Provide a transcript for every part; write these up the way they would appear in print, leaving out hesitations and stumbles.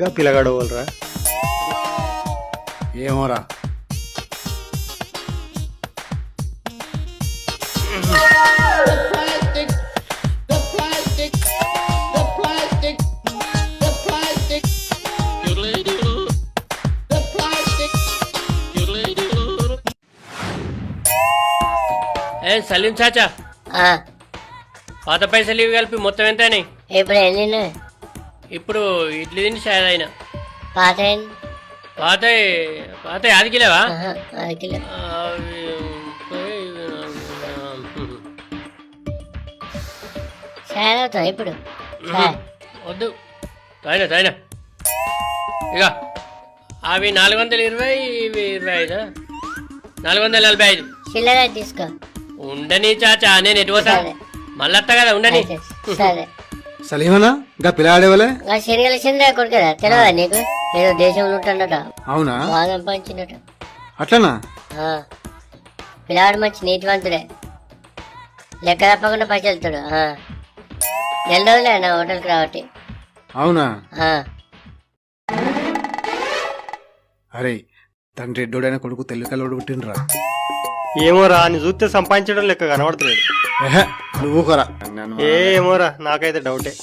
గా పిల్లగాడు వాళ్ళరా ఏమోరా సలీం చాచా పాత పైసలు ఇవి కలిపి మొత్తం ఎంత అయినాయి? ఇప్పుడు ఎన్ని ఇప్పుడు ఇడ్లీ తిని షాయ్ అయినా పాత పాత పాత 5 కిలోవా? 5 కిలో చాయ్ అవుతావు ఇప్పుడు వద్దు తాయినా తాయినా ఇక అవి 420 ఇవి 25 445 చిల్లర తీసుకో. ఉండని చాచా నేను ఎటు పోతా సరే. మళ్ళీ వస్తా కదా ఉండని అయితే సరే. సలీమనా గా పిల్లాడేవలే ఆ శనగల చంద్ర కొడుకుదా తెలియదా నీకు? ఏదో దేశంలో ఉంటున్నట అవునా బాగా సంపాదించినట. అట్లనా పిల్లాడు మంచి నీతివంతుడే, లెక్క తప్పకుండా పైసలుతాడు. నెల రోజులే నా హోటల్కి రావట్టి. అవునా ఆ, అరే తండ్రి ఎడ్డోడైన కొడుకు తెలుగు కలవాడు పుట్టినరా ఏమోరా అని చూస్తే సంపాదించడం లెక్క కనబడతలేదు. నువ్వు కొరా ఏమోరా నాకైతే డౌటే.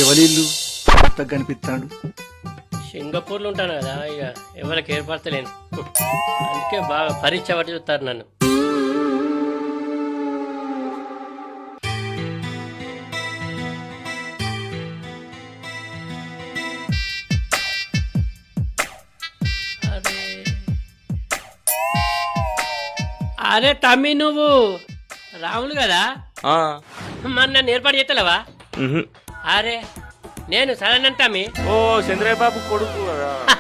ఎవరిల్లు కొత్తగా కనిపిస్తాడు సింగపూర్లో ఉంటాను కదా ఇక ఎవరికి ఏర్పడతలేను, అందుకే బాగా పరీక్ష పట్టి చూస్తారు నన్ను. అరే తమ్మి నువ్వు రాములు కదా? మరి నన్ను ఏర్పాటు చేస్తలేవా? అరే నేను సరేనంటామి. ఓ చంద్రయ్య బాబు కొడుకు కదా.